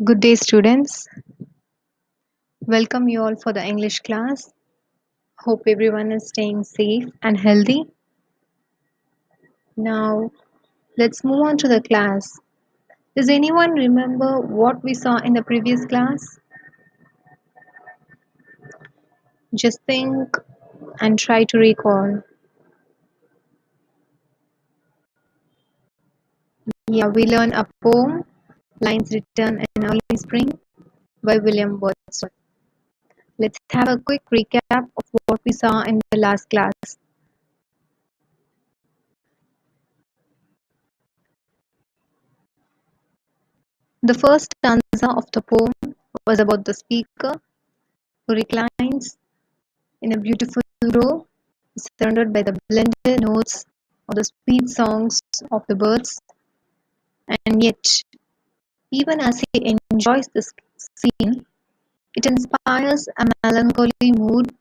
Good day, students. Welcome you all for the English class. Hope everyone is staying safe and healthy. Now, let's move on to the class. Does anyone remember what we saw in the previous class? Just think and try to recall. Yeah, we learned a poem, Lines Written in Early Spring by William Wordsworth. Let's have a quick recap of what we saw in the last class. The first stanza of the poem was about the speaker who reclines in a beautiful grove, surrounded by the blended notes of the sweet songs of the birds, and yet, even as he enjoys this scene, it inspires a melancholy mood,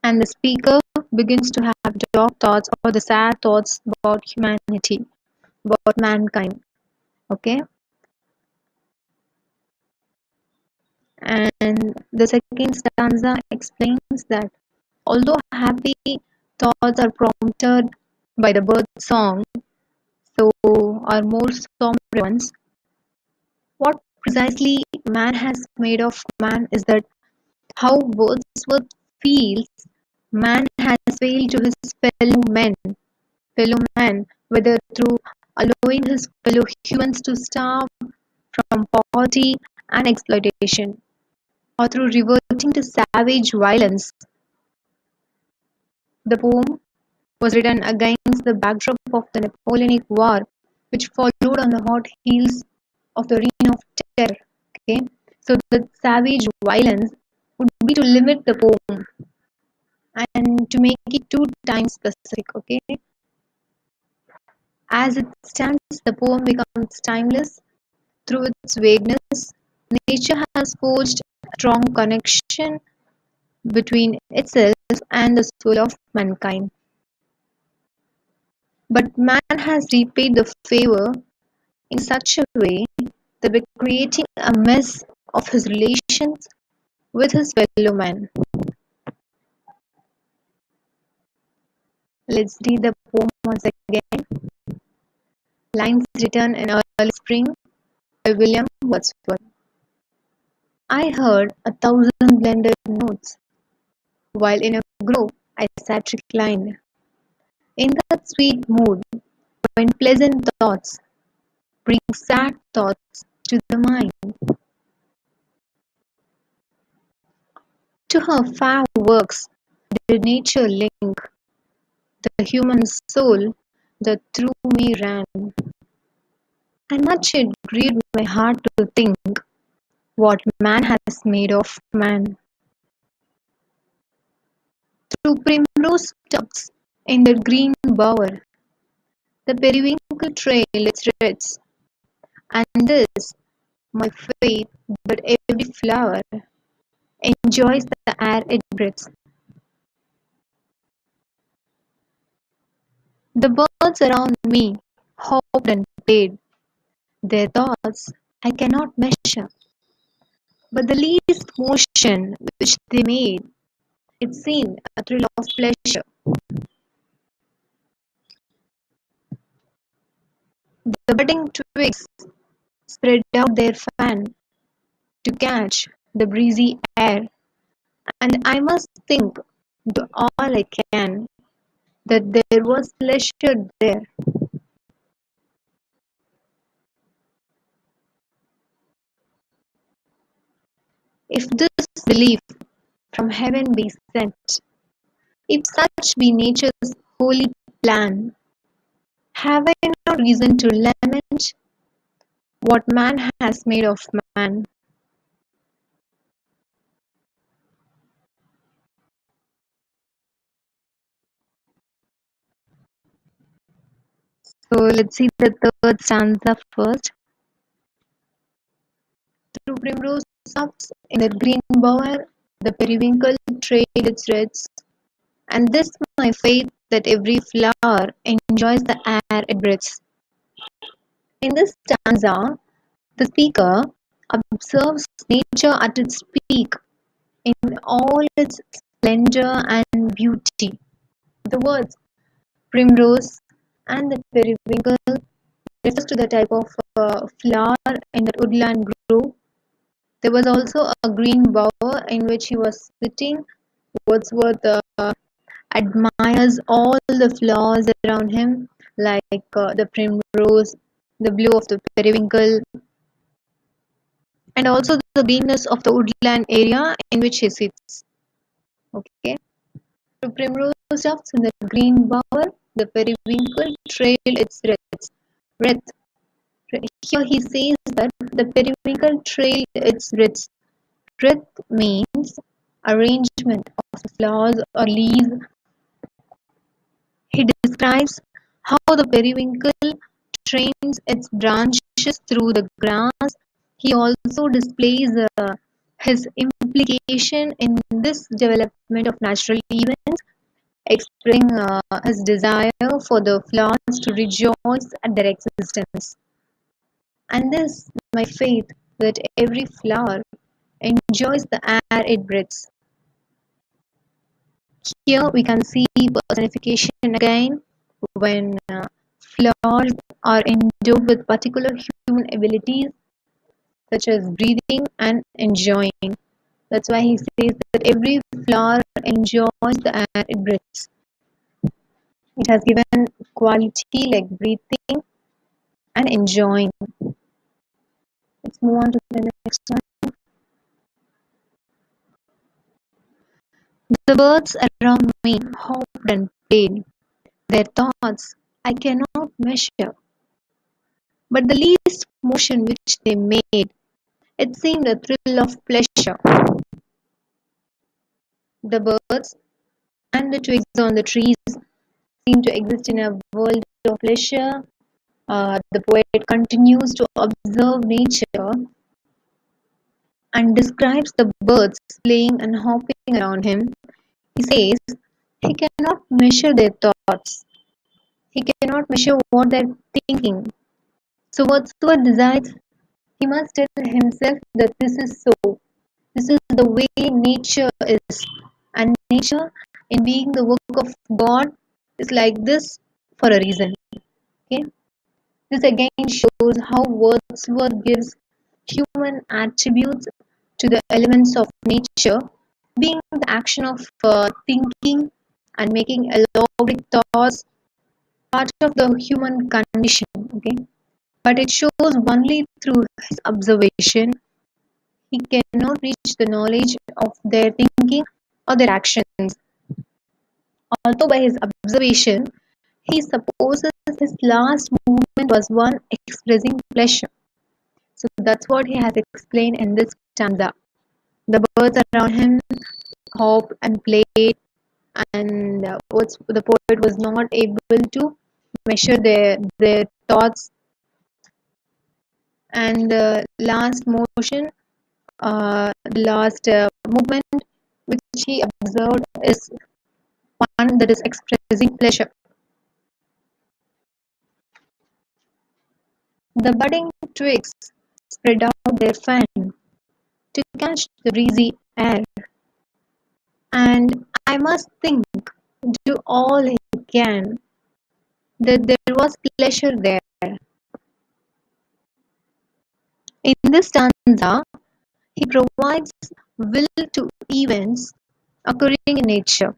and the speaker begins to have dark thoughts or the sad thoughts about humanity, about mankind. Okay, and the second stanza explains that although happy thoughts are prompted by the bird song, so are more sombre ones. What precisely man has made of man is that how Wordsworth feels man has failed to his fellow man, whether through allowing his fellow humans to starve from poverty and exploitation, or through reverting to savage violence. The poem was written against the backdrop of the Napoleonic War, which followed on the hot heels of the Reign of Terror. Okay, so the savage violence would be to limit the poem and to make it too time specific. Okay, as it stands, the poem becomes timeless through its vagueness. Nature has forged a strong connection between itself and the soul of mankind. But man has repaid the favor in such a way that by creating a mess of his relations with his fellow man. Let's read the poem once again. Lines written in early spring by William Wordsworth. I heard 1,000 blended notes, while in a grove I sat reclined, in that sweet mood when pleasant thoughts bring sad thoughts to the mind. To her fair works did nature link the human soul that through me ran, and much it grieved my heart to think what man has made of man. Through primrose tufts in the green bower, the periwinkle trail its threads, and this my faith that every flower enjoys the air it breathes. The birds around me hopped and played, their thoughts I cannot measure, but the least motion which they made, it seemed a thrill of pleasure. The budding twigs spread out their fan to catch the breezy air, and I must think, do all I can, that there was pleasure there. If this belief from heaven be sent, if such be nature's holy plan, have I no reason to lament what man has made of man? So let's see the third stanza first. Through primrose tufts in the green bower, the periwinkle trailed its threads, and this my faith that every flower enjoys the air it breathes. In this stanza, the speaker observes nature at its peak in all its splendor and beauty. The words primrose and the periwinkle refers to the type of flower in that woodland grove. There was also a green bower in which he was sitting. Wordsworth admires all the flowers around him, like the primrose, the blue of the periwinkle, and also the greenness of the woodland area in which he sits. Okay. The primrose tufts in the green bower, the periwinkle trail its wreath. Here he says that the periwinkle trailed its wreath. Wreath means arrangement of the flowers or leaves. He describes how the periwinkle trains its branches through the grass. He also displays his implication in this development of natural events, expressing his desire for the flowers to rejoice at their existence. And this, my faith, that every flower enjoys the air it breathes. Here we can see personification again when flowers are endowed with particular human abilities such as breathing and enjoying. That's why he says that every flower enjoys the air it breathes. It has given quality like breathing and enjoying. Let's move on to the next one. The birds around me hopped and played. Their thoughts I cannot measure, but the least motion which they made, it seemed a thrill of pleasure. The birds and the twigs on the trees seem to exist in a world of pleasure. The poet continues to observe nature and describes the birds playing and hopping around him. He says he cannot measure their thoughts. He cannot measure what they're thinking. So whatsoever decides, he must tell himself that this is so. This is the way nature is. And nature, in being the work of God, is like this for a reason. Okay? This again shows how Wordsworth gives human attributes to the elements of nature, being the action of thinking and making elaborate thoughts part of the human condition. Okay, but it shows only through his observation. He cannot reach the knowledge of their thinking or their actions. Although by his observation, he supposes his last movement was one expressing pleasure. So that's what he has explained in this stanza. The birds around him hopped and played, and what the poet was not able to measure their thoughts. And the last motion, the last movement which he observed is one that is expressing pleasure. The budding twigs spread out their fan to catch the breezy air, and I must think, do all he can, that there was pleasure there. In this stanza, he provides will to events occurring in nature.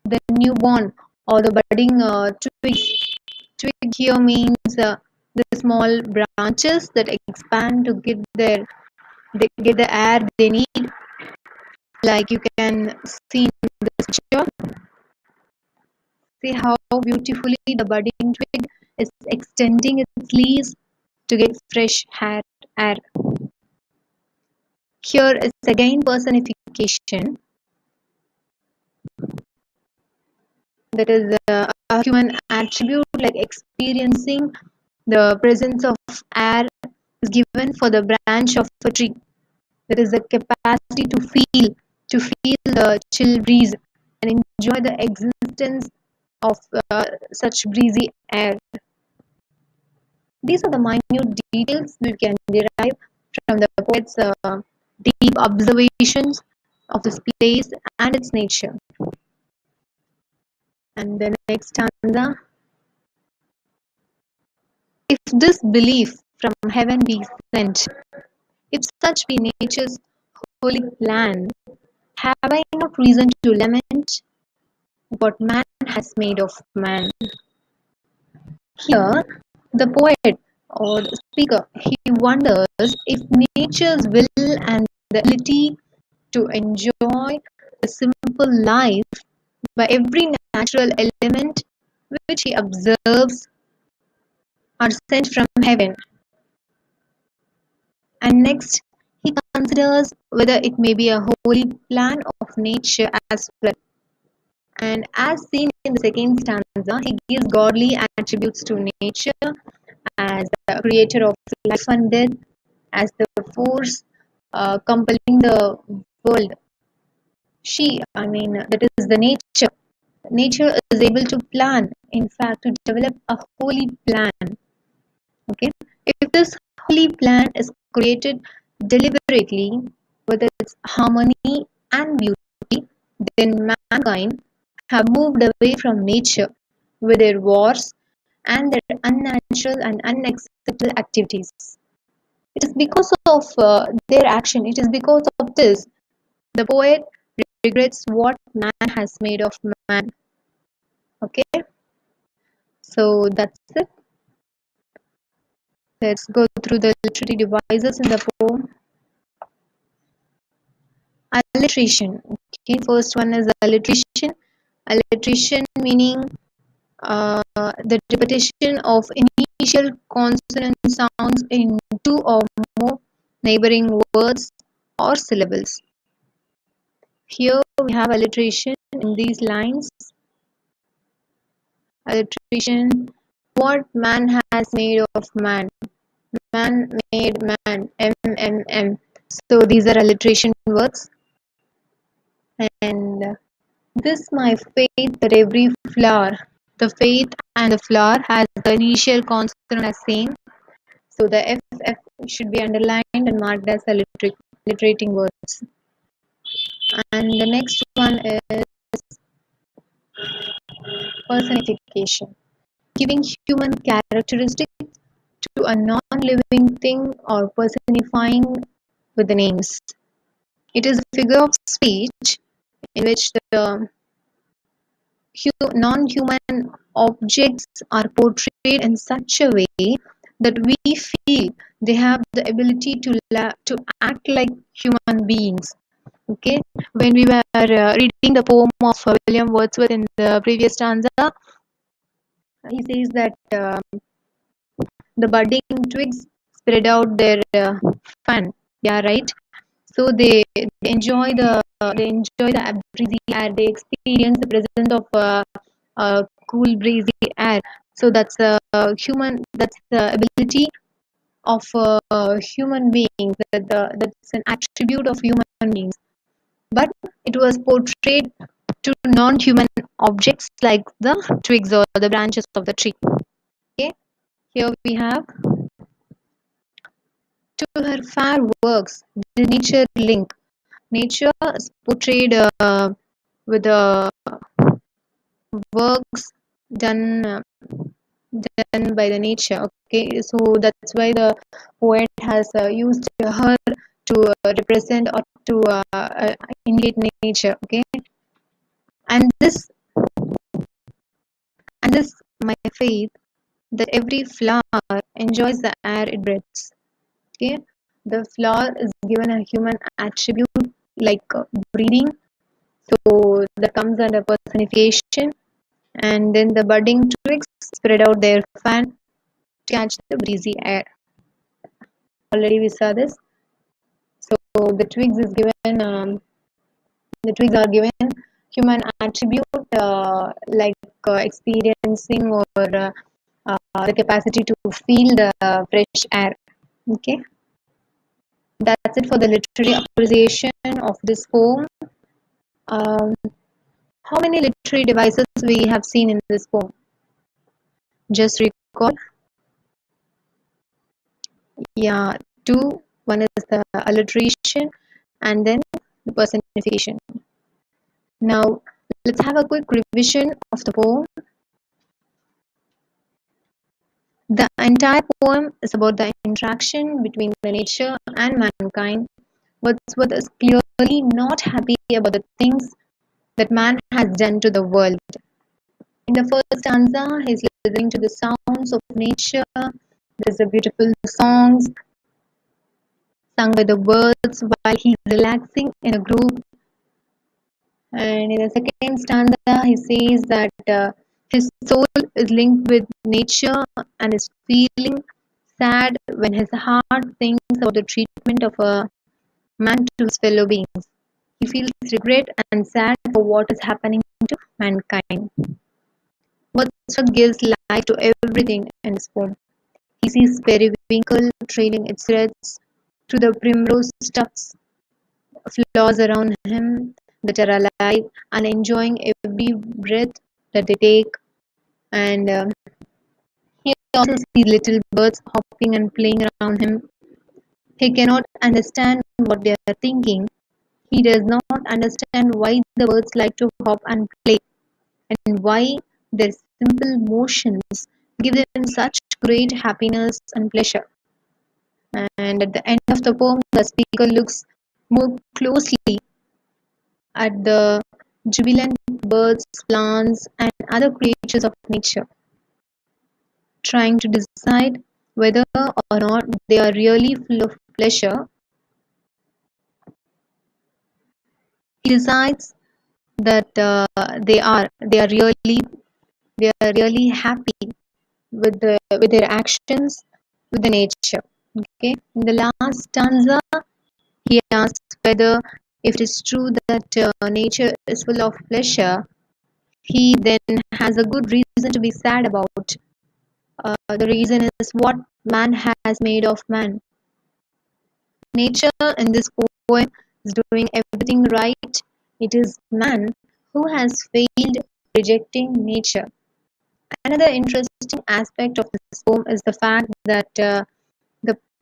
The newborn or the budding twigs. Twig here means the small branches that expand to they get the air they need. Like you can see in this picture. See how beautifully the budding twig is extending its leaves to get fresh air. Here is again personification, that is a human attribute like experiencing the presence of air is given for the branch of a tree. There is a capacity to feel the chill breeze and enjoy the existence of such breezy air. These are the minute details we can derive from the poet's deep observations of this place and its nature. And the next stanza: if this belief from heaven be sent, if such be nature's holy plan, have I not reason to lament what man has made of man? Here, the poet or the speaker, he wonders if nature's will and the ability to enjoy the simple life by every natural element which he observes are sent from heaven. And next, he considers whether it may be a holy plan of nature as well. And as seen in the second stanza, he gives godly attributes to nature as the creator of life and death, as the force compelling the world. That is the nature. Nature is able to plan, in fact, to develop a holy plan. Okay, if this holy plan is created deliberately with its harmony and beauty, then mankind have moved away from nature with their wars and their unnatural and unacceptable activities. It is because of their action, it is because of this, the poet regrets what man has made of man. Okay, so that's it. Let's go through the literary devices in the poem. Alliteration. Okay, first one is alliteration. Alliteration meaning the repetition of initial consonant sounds in two or more neighboring words or syllables. Here we have alliteration in these lines. Alliteration: what man has made of man. Man made man. M. So these are alliteration words. And this my faith that every flower, the faith and the flower has the initial consonant as same. So the FF should be underlined and marked as alliterating words. And the next one is personification, giving human characteristic to a non-living thing or personifying with the names. It is a figure of speech in which the non-human objects are portrayed in such a way that we feel they have the ability to act like human beings. Okay, when we were reading the poem of William Wordsworth in the previous stanza, he says that the budding twigs spread out their fan. Yeah, right. So they enjoy the breezy air. They experience the presence of cool breezy air. So that's human. That's the ability of human beings. That's an attribute of human beings. But it was portrayed to non-human objects like the twigs or the branches of the tree. Okay. Here we have: to her fair works, the nature link. Nature is portrayed with the works done done by the nature. Okay, so that's why the poet has used her to represent or to indicate nature. Okay, and this my faith that every flower enjoys the air it breathes. Okay, the flower is given a human attribute like breathing, so that comes under personification. And then the budding twigs spread out their fan to catch the breezy air. Already we saw this. So the twigs are given human attribute like experiencing or the capacity to feel the fresh air. Okay, that's it for the literary appreciation of this poem. Um, how many literary devices we have seen in this poem? Just recall. Yeah, two. one is the alliteration, and then the personification. Now, let's have a quick revision of the poem. The entire poem is about the interaction between the nature and mankind. Wordsworth is clearly not happy about the things that man has done to the world. In the first stanza, he's listening to the sounds of nature. There's a beautiful songs sung by the birds while he's relaxing in a group. And in the second stanza, he says that his soul is linked with nature and is feeling sad when his heart thinks about the treatment of a man to his fellow beings. He feels regret and sad for what is happening to mankind. Wordsworth gives life to everything in this poem. He sees periwinkle trailing its threads through the primrose tufts, flowers around him that are alive and enjoying every breath that they take. And he also sees little birds hopping and playing around him. He cannot understand what they are thinking. He does not understand why the birds like to hop and play, and why their simple motions give them such great happiness and pleasure. And at the end of the poem, the speaker looks more closely at the jubilant birds, plants, and other creatures of nature, trying to decide whether or not they are really full of pleasure. He decides that they are really happy with their actions with the nature. Okay. In the last stanza, he asks whether if it is true that nature is full of pleasure, he then has a good reason to be sad about. The reason is what man has made of man. Nature in this poem is doing everything right. It is man who has failed, rejecting nature. Another interesting aspect of this poem is the fact that the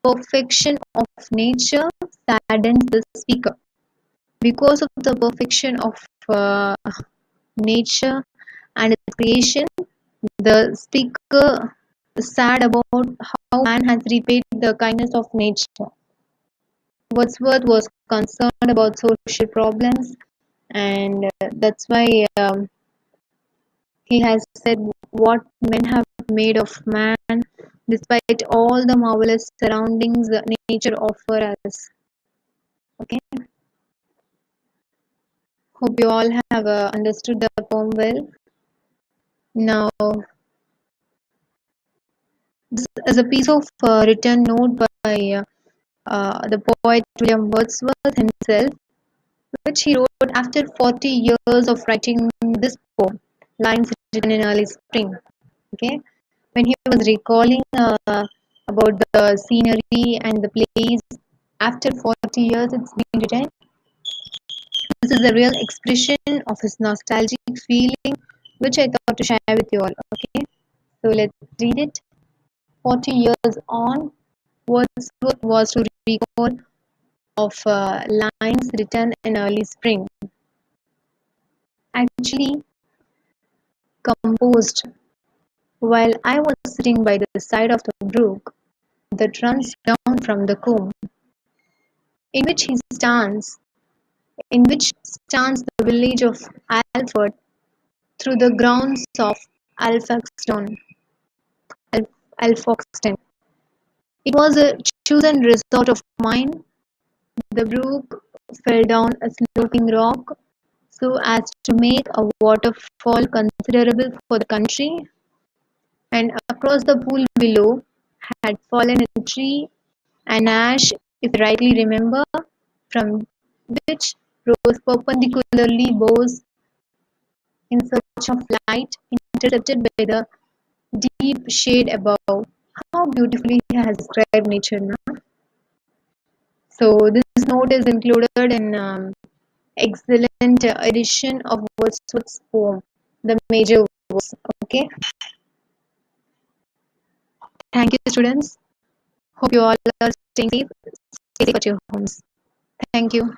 perfection of nature saddens the speaker. Because of the perfection of uh, nature and its creation, the speaker is sad about how man has repaid the kindness of nature. Wordsworth was concerned about social problems, and that's why he has said what men have made of man, despite all the marvelous surroundings that nature offers us. Okay, hope you all have understood the poem well. Now, this is a piece of written note by the poet William Wordsworth himself, which he wrote after 40 years of writing this poem, lines written in early spring. Okay, when he was recalling about the scenery and the place after 40 years it's been written. This is a real expression of his nostalgic feeling, which I thought to share with you all. Okay, so let's read it. 40 years on, Wordsworth was to recall of lines written in early spring, actually composed while I was sitting by the side of the brook that runs down from the combe, in which he stands, in which stands the village of Alford through the grounds of Alfoxden. Alfoxden. It was a chosen resort of mine. The brook fell down a sloping rock so as to make a waterfall considerable for the country, and across the pool below had fallen a tree, an ash, if I rightly remember, from which rose perpendicularly boughs in search of light, intercepted by the deep shade above. How beautifully he has described nature now. So this note is included in excellent edition of Wordsworth's poem, The Major Works. Okay, thank you, students. Hope you all are staying safe. safe at your homes. Thank you.